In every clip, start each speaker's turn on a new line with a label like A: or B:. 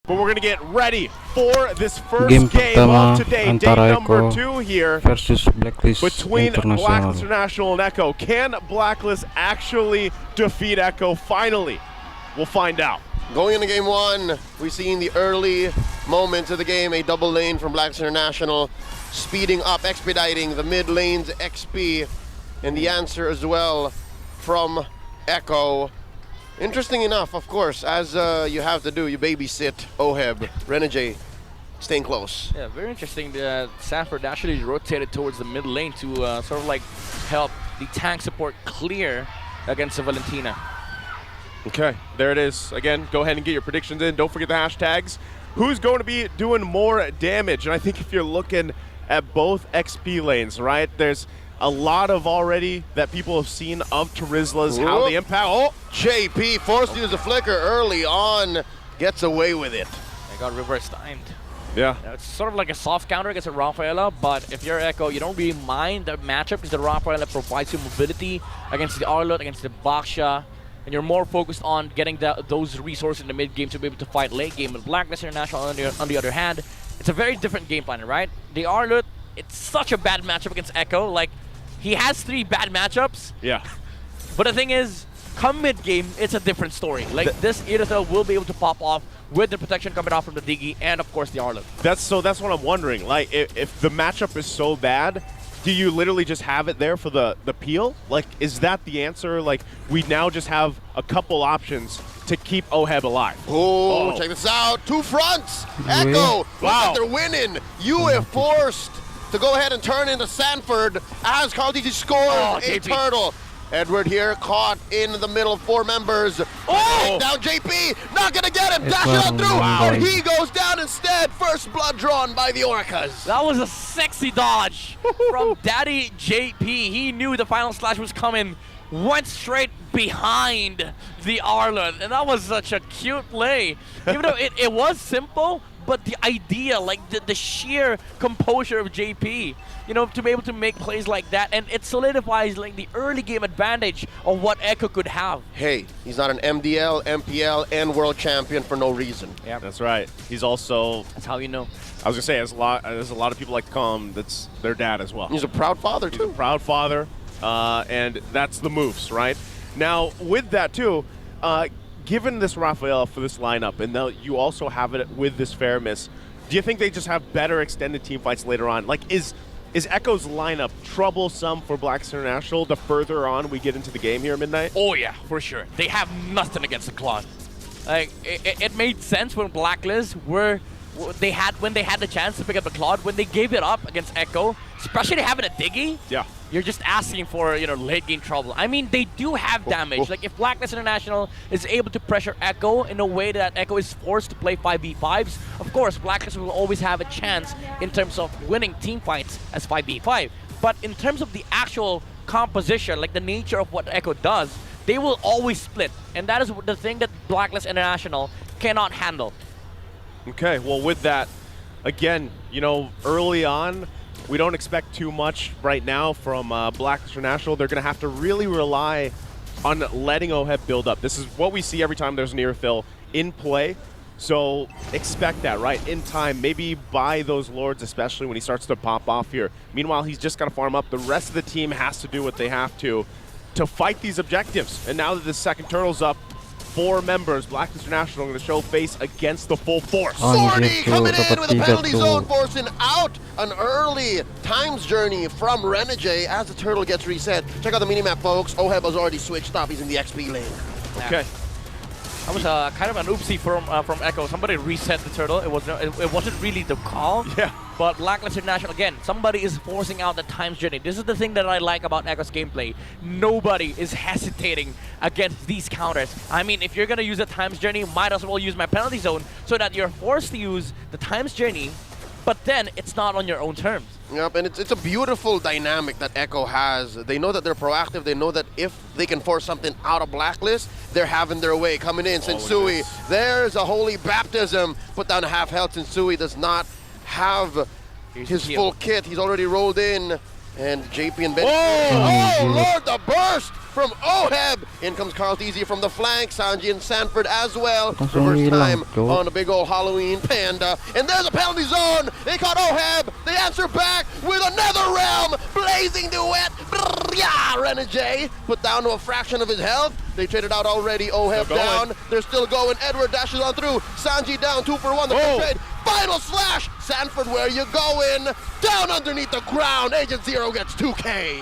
A: But we're going to get ready for this first
B: Game
A: game of today, day
B: antara
A: number
B: Echo
A: 2 here
B: versus Blacklist
A: between
B: International.
A: Blacklist International and Echo. Can Blacklist actually defeat Echo finally? We'll find out.
C: Going into game 1, we've seen the early moments of the game, a double lane from Blacklist International, speeding up, expediting the mid lane's XP, and the answer as well from Echo. Interesting enough, of course, as you have to do, you babysit Oheb, Renegade, staying close.
D: Yeah, very interesting that Sanford actually rotated towards the mid lane to sort of like help the tank support clear against the Valentina.
A: Okay, there it is. Again, go ahead and get your predictions in. Don't forget the hashtags. Who's going to be doing more damage? And I think if you're looking at both XP lanes, right, there's a lot of already that people have seen of Terizla's, how they impact. Oh,
C: JP forced to use a flicker early on, gets away with it.
D: They got reverse timed.
A: yeah.
D: It's sort of like a soft counter against a Rafaela, but if you're Echo, you don't really mind the matchup because the Rafaela provides you mobility against the Arlot, against the Baksha, and you're more focused on getting those resources in the mid game to be able to fight late game. But Blacklist International, on the other hand, it's a very different game plan, right? The Arlot, it's such a bad matchup against Echo. Like, he has 3 bad matchups.
A: Yeah.
D: But the thing is, come mid game, it's a different story. Like, this Irithel will be able to pop off with the protection coming off from the Diggy and, of course, the Arlot.
A: That's what I'm wondering. Like, if the matchup is so bad, do you literally just have it there for the peel? Like, is that the answer? Like, we now just have a couple options to keep Oheb alive.
C: Oh, check this out. 2 fronts. Echo, wow. They're winning. You have forced to go ahead and turn into Sanford as Carl DT scores a turtle. Edward here caught in the middle of 4 members. Oh! Down JP, not gonna get him, dash it out through, but he goes down instead. First blood drawn by the Orcas.
D: That was a sexy dodge from Daddy JP. He knew the final slash was coming, went straight behind the Arlot, and that was such a cute play. Even though it was simple, but the idea, like the sheer composure of JP, you know, to be able to make plays like that, and it solidifies like the early game advantage of what Echo could have.
C: Hey, he's not an MDL, MPL, and world champion for no reason.
A: Yeah, that's right. He's also,
D: That's how you know.
A: I was gonna say, there's a lot of people like to call him, that's their dad as well.
C: He's a proud father too.
A: Proud father, and that's the moves, right? Now, with that too, given this Rafaela for this lineup, and now you also have it with this Faramis, do you think they just have better extended team fights later on? Like, is Echo's lineup troublesome for Blacklist International the further on we get into the game here at Midnight?
D: Oh yeah, for sure. They have nothing against the Claude. Like, it made sense when Blacklist when they had the chance to pick up the Claude. When they gave it up against Echo, especially having a Diggy,
A: Yeah.
D: you're just asking for, you know, late game trouble. I mean, they do have damage. Like, if Blacklist International is able to pressure Echo in a way that Echo is forced to play 5v5s, of course, Blacklist will always have a chance in terms of winning team fights as 5v5. But in terms of the actual composition, like the nature of what Echo does, they will always split. And that is the thing that Blacklist International cannot handle.
A: Okay, well, with that, again, you know, early on, we don't expect too much right now from Blacklist International. They're going to have to really rely on letting Oheb build up. This is what we see every time there's an Irithel in play. So expect that, right? In time, maybe buy those Lords, especially when he starts to pop off here. Meanwhile, he's just got to farm up. The rest of the team has to do what they have to fight these objectives. And now that the second turtle's up, 4 members, Blacklist International going to show face against the full force.
C: 40 coming in with a penalty zone, forcing out an early times journey from Renegade as the turtle gets reset. Check out the minimap, folks. Oheb has already switched up. He's in the XP lane.
A: Okay.
D: That was kind of an oopsie from Echo. Somebody reset the turtle. It wasn't really the call.
A: Yeah.
D: But Blacklist International, again, somebody is forcing out the times journey. This is the thing that I like about Echo's gameplay. Nobody is hesitating against these counters. I mean, if you're going to use a times journey, might as well use my penalty zone so that you're forced to use the times journey, but then it's not on your own terms.
C: Yep, and it's a beautiful dynamic that Echo has. They know that they're proactive. They know that if they can force something out of Blacklist, they're having their way. Coming in, Sensui, there's a holy baptism. Put down half health. Sensui does not have his full kit. He's already rolled in. And JP and Ben. Oh, Lord, the burst from Oheb. In comes Carl Teasy from the flank. Sanji and Sanford as well. Reverse time on a big old Halloween panda. And there's a penalty zone. They caught Oheb. They answer back with another realm. Blazing duet. Yeah, Renegade put down to a fraction of his health. They traded out already. Oheb down. They're still going. Edward dashes on through. Sanji down 2 for 1. The trade. Final slash. Sanford, where you going? Down underneath the ground. Agent Zero gets 2K.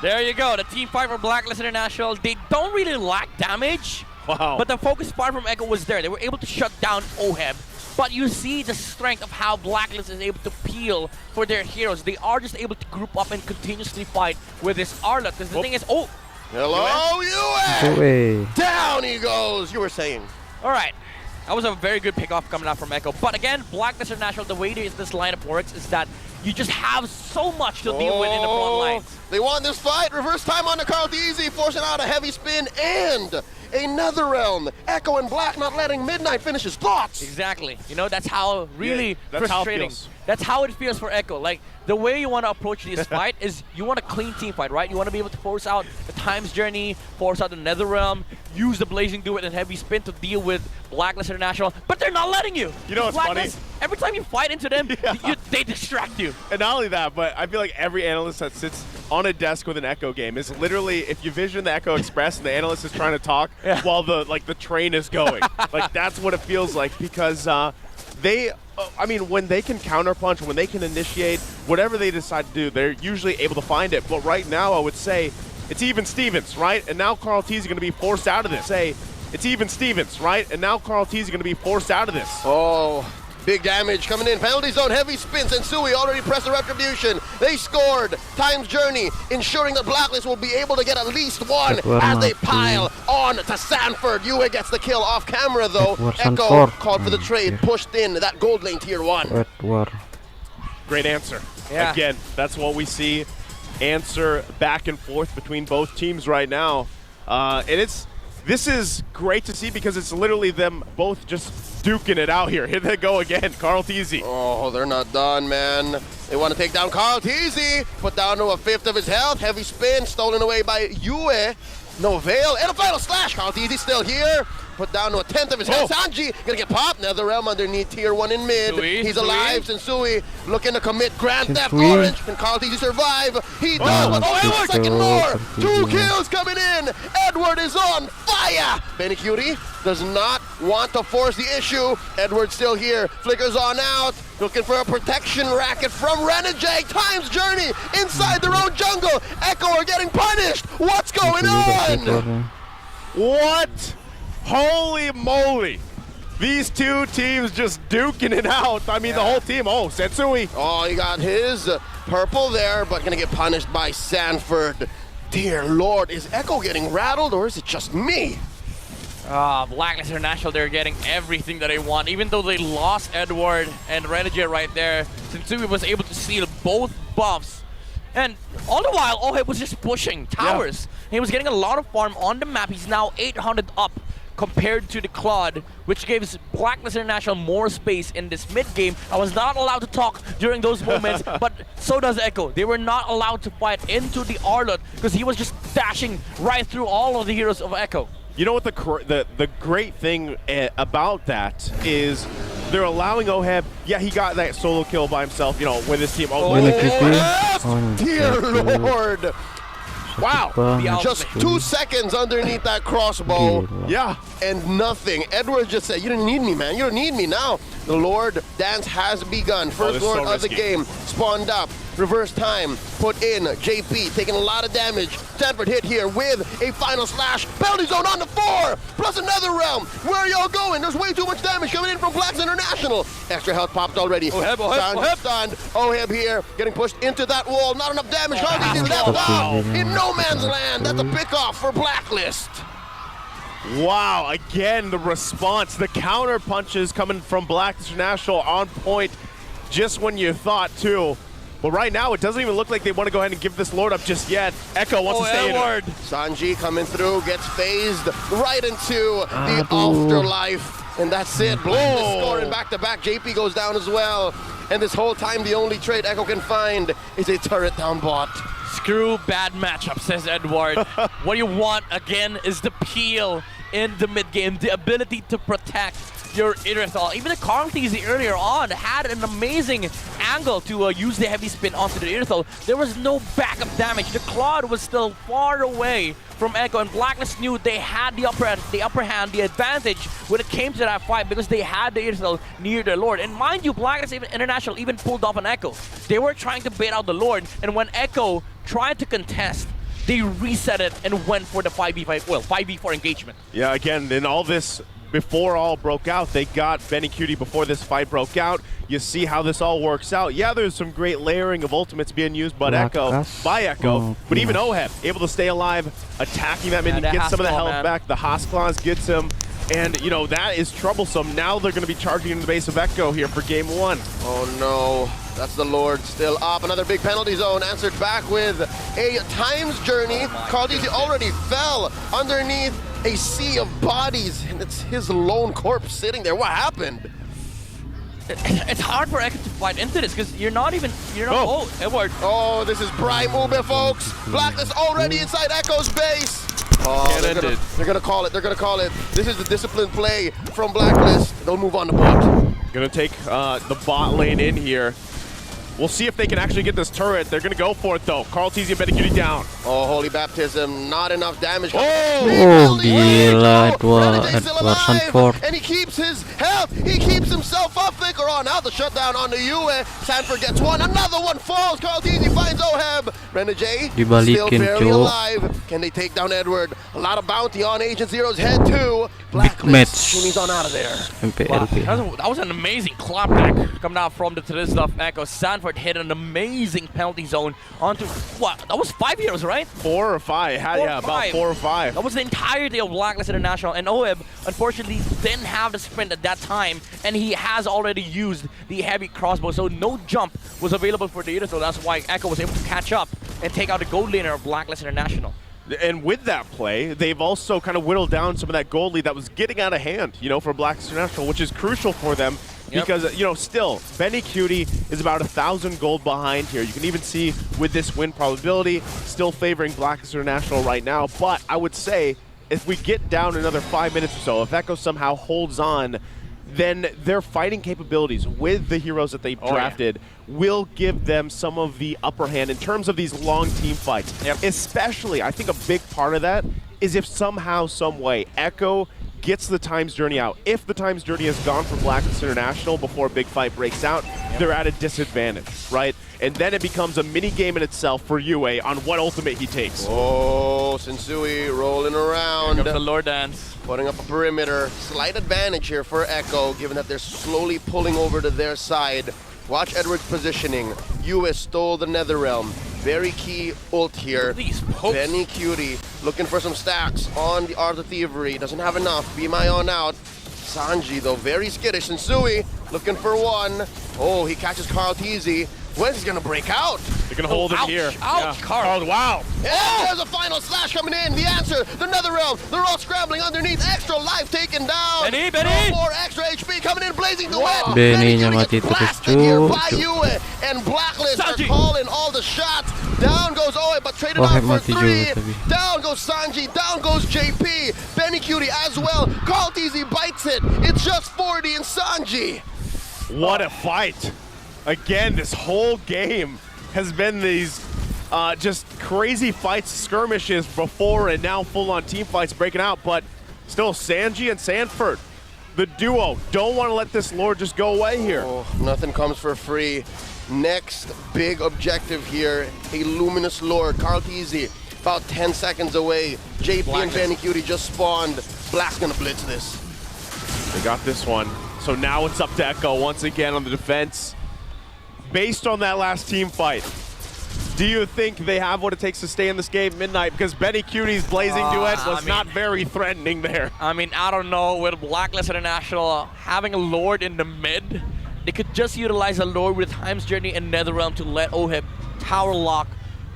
D: There you go. The team fight for Blacklist International. They don't really lack damage.
A: Wow.
D: But the focus part from Echo was there. They were able to shut down Oheb. But you see the strength of how Blacklist is able to peel for their heroes. They are just able to group up and continuously fight with this Arlot. Because the thing is,
C: hello, UA! Down he goes. You were saying.
D: All right. That was a very good pickoff coming out from Echo. But again, Blacklist International, the way this lineup works is that you just have so much to deal with in the front lines.
C: They won this fight. Reverse time on the Carl Easy, forcing out a heavy spin and another realm. Echo and Black not letting Midnight finish his thoughts.
D: Exactly. You know, that's how really
A: that's
D: frustrating. That's how it feels for Echo. Like, the way you want to approach this fight is you want a clean team fight, right? You want to be able to force out the Time's Journey, force out the Nether Realm, use the Blazing Duet and Heavy Spin to deal with Blacklist International, but they're not letting you.
A: You know what's funny?
D: Every time you fight into them, they distract you.
A: And not only that, but I feel like every analyst that sits on a desk with an Echo game is literally, if you vision the Echo Express and the analyst is trying to talk while the train is going. Like, that's what it feels like, because I mean, when they can counterpunch, when they can initiate, whatever they decide to do, they're usually able to find it. But right now, I would say it's even Stevens, right? And now Carl T's going to be forced out of this. It's even Stevens, right? And now Carl T's going to be forced out of this.
C: Oh, big damage coming in. Penalty zone, heavy spins, and Sui already pressed the retribution. They scored. Time's Journey, ensuring that Blacklist will be able to get at least one as they pile on to Sanford. Yue gets the kill off camera, though. Echo called for the trade, pushed in that gold lane tier 1.
A: Great answer. Yeah. Again, that's what we see. Answer back and forth between both teams right now. And this is great to see because it's literally them both just duking it out here. Here they go again, Carl Teasy.
C: Oh, they're not done, man. They want to take down Carl Teasy. Put down to a 1/5 of his health. Heavy spin, stolen away by Yue. No veil, and a final slash. Carl Teasy still here. Put down to a 1/10 of his health. Sanji gonna get popped. Nether Realm underneath tier 1 in mid. He's alive. Sensui looking to commit grand theft orange. Can Carl Teasy survive? He does, but a second more. 2 kills coming in. Edward is on fire. Benny Cutie does not want to force the issue. Edward's still here. Flickers on out. Looking for a protection racket from Renegade. Time's Journey inside their own jungle. Echo are getting punished. What's going on?
A: What? Holy moly. These two teams just duking it out. I mean, the whole team. Oh, Sensui.
C: Oh, he got his purple there, but gonna get punished by Sanford. Dear Lord, is Echo getting rattled or is it just me?
D: Blacklist International, they're getting everything that they want. Even though they lost Edward and Renegade right there, Sensui was able to steal both buffs. And all the while, Oheb was just pushing towers. Yeah. He was getting a lot of farm on the map. He's now 800 up compared to the Claude, which gives Blacklist International more space in this mid-game. I was not allowed to talk during those moments, but so does Echo. They were not allowed to fight into the Arlot because he was just dashing right through all of the heroes of Echo.
A: You know what the great thing about that is they're allowing Oheb, he got that solo kill by himself, you know, with his team.
C: Dear Lord. Wow, just 2 seconds underneath that crossbow.
A: Yeah.
C: And nothing. Edward just said, you don't need me, man. You don't need me now. The Lord dance has begun. First Lord of the game spawned up. Reverse time put in. JP taking a lot of damage. Sanford hit here with a final slash. Penalty zone on the 4. Plus another realm. Where are y'all going? There's way too much damage coming in from Blacks International. Extra health popped already. Oheb stunned. Oheb here getting pushed into that wall. Not enough damage. He's left out in no man's land. That's a pick-off for Blacklist.
A: Wow, again, the response, the counter punches coming from Blacklist International on point just when you thought too. But right now, it doesn't even look like they want to go ahead and give this Lord up just yet. Echo wants to stay in it.
C: Sanji coming through, gets phased right into the afterlife. And that's it. Blacklist scoring back-to-back. JP goes down as well. And this whole time, the only trade Echo can find is a turret down bot.
D: Screw bad matchup, says Edward. What you want, again, is the peel in the mid-game, the ability to protect your Irithal. Even the Karlteezy earlier on had an amazing angle to use the heavy spin onto the Irithal. There was no backup damage. The Claude was still far away from Echo, and Blacklist knew they had the upper hand, the advantage when it came to that fight because they had the Irithal near their Lord. And mind you, Blacklist International even pulled off an Echo. They were trying to bait out the Lord, and when Echo tried to contest, they reset it and went for the 5v5, well, 5v4 engagement.
A: Yeah, again, in all this, before all broke out, they got BennyCutie before this fight broke out. You see how this all works out. Yeah, there's some great layering of ultimates being used by Echo, but even Oheb able to stay alive, attacking that minion, get some of the health back. The Haas gets him, and you know that is troublesome. Now they're going to be charging into the base of Echo here for game 1.
C: Oh no. That's the Lord still up. Another big penalty zone answered back with a times journey. Karlteezy already fell underneath a sea of bodies, and it's his lone corpse sitting there. What happened?
D: It's hard for Echo to fight into this because you're not, oh, Edward.
C: Oh, this is prime Ube, folks. Blacklist already inside Echo's base. Oh, they're gonna call it. They're gonna call it. This is the disciplined play from Blacklist. They'll move on to bot.
A: Gonna take the bot lane in here. We'll see if they can actually get this turret. They're going to go for it, though. Karlteezy and BennyCutie down.
C: Oh, Holy Baptism. Not enough damage.
B: Oh, gila. Edward Sanford.
C: And he keeps his health. He keeps himself up. Flicker on. Now the shutdown on the Yue. Sanford gets one. Another one falls. Karlteezy finds Oheb. Renegade still barely alive. Can they take down Edward? A lot of bounty on Agent Zero's head, too. Blacklist. He's on out of there.
B: MPL.
D: Wow. That was an amazing clapback coming out from the Trisdorf Echo. Sanford hit an amazing penalty zone onto, what, that was 5 heroes, right?
A: 4 or 5, about 4 or 5.
D: That was the entirety of Blacklist International, and Oheb, unfortunately, didn't have the sprint at that time, and he has already used the heavy crossbow, so no jump was available for the Irithal. That's why Echo was able to catch up and take out the gold laner of Blacklist International.
A: And with that play, they've also kind of whittled down some of that gold lead that was getting out of hand, you know, for Blacklist International, which is crucial for them. Because, you know, still, BennyCutie is about 1,000 gold behind here. You can even see with this win probability, still favoring Blacklist International right now. But I would say, if we get down another 5 minutes or so, if Echo somehow holds on, then their fighting capabilities with the heroes that they've drafted will give them some of the upper hand in terms of these long team fights. Especially, I think a big part of that is if somehow, some way, Echo gets the times journey out. If the times journey has gone for Blacklist International before a big fight breaks out, they're at a disadvantage, right? And then it becomes a mini game in itself for Yue on what ultimate he takes.
C: Oh, Sensui rolling around.
D: Here comes the Lord Dance.
C: Putting up a perimeter. Slight advantage here for Echo, given that they're slowly pulling over to their side. Watch Edward's positioning. Yue stole the Netherrealm. Very key ult here. BennyCutie looking for some stacks on the Art of Thievery. Doesn't have enough. Be my on out. Sanji, though, very skittish. And Sui looking for one. Oh, he catches Karlteezy. When's he gonna break out?
A: They're gonna hold him here.
D: Ouch,
A: Carl, wow.
C: And there's a final slash coming in. The answer, the Netherrealm. They're all scrambling underneath. Extra life taken down.
D: Benny.
C: More extra HP coming in, blazing the win.
B: Benny-nya mati terus,
C: Yue and Blacklist are calling all the shots. Down goes Oe, but traded out for 3. Down goes Sanji. Down goes JP. BennyCutie as well. Karlteezy bites it. It's just 40 and Sanji.
A: What a fight. Again, this whole game has been these just crazy fights, skirmishes before and now full-on team fights breaking out, but still Sanji and Sanford, the duo, don't want to let this Lord just go away here.
C: Oh, nothing comes for free. Next big objective here, a Luminous Lord, Karlteezy, about 10 seconds away. JP and BennyCutie just spawned. Black's gonna blitz this.
A: They got this one. So now it's up to Echo once again on the defense. Based on that last team fight, do you think they have what it takes to stay in this game Midnight? Because BennyCutie's blazing duet was not very threatening there.
D: I mean, I don't know. With Blacklist International having a Lord in the mid, they could just utilize a Lord with Time's Journey and Netherrealm to let Oheb tower lock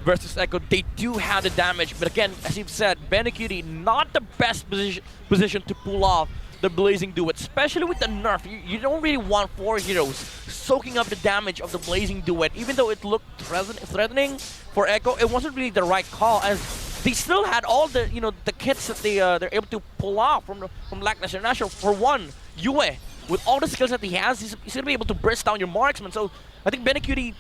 D: versus Echo. They do have the damage, but again, as you've said, BennyCutie not the best position to pull off the Blazing Duet, especially with the nerf. You don't really want 4 heroes soaking up the damage of the Blazing Duet. Even though it looked threatening for Echo, it wasn't really the right call, as they still had all the the kits that they're able to pull off from BLACKLIST International. For one, Yue, with all the skills that he has, he's gonna be able to burst down your marksman. So I think Benecutie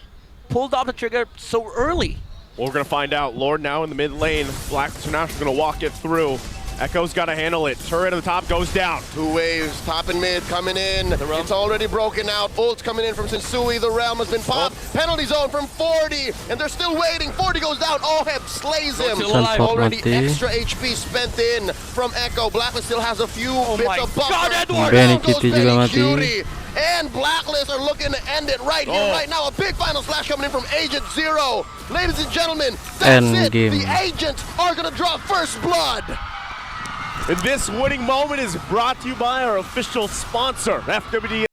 D: pulled off the trigger so early.
A: Well, we're going to find out. Lord now in the mid lane. BLACKLIST International going to walk it through. Echo's got to handle it. Turret at the top goes down.
C: 2 waves, top and mid coming in. It's already broken out. Ult's coming in from Sensui. The realm has been popped. Penalty zone from 40, and they're still waiting. 40 goes down. Oheb slays him. Already extra HP spent in from Echo. BLACKLIST still has a few bits of buffer.
B: Benecutie juga mati.
C: And BLACKLIST are looking to end it right here, right now. A big final slash coming in from Agent Zero. Ladies and gentlemen, that's it. The Agents are going to draw first blood.
A: And this winning moment is brought to you by our official sponsor, FWD.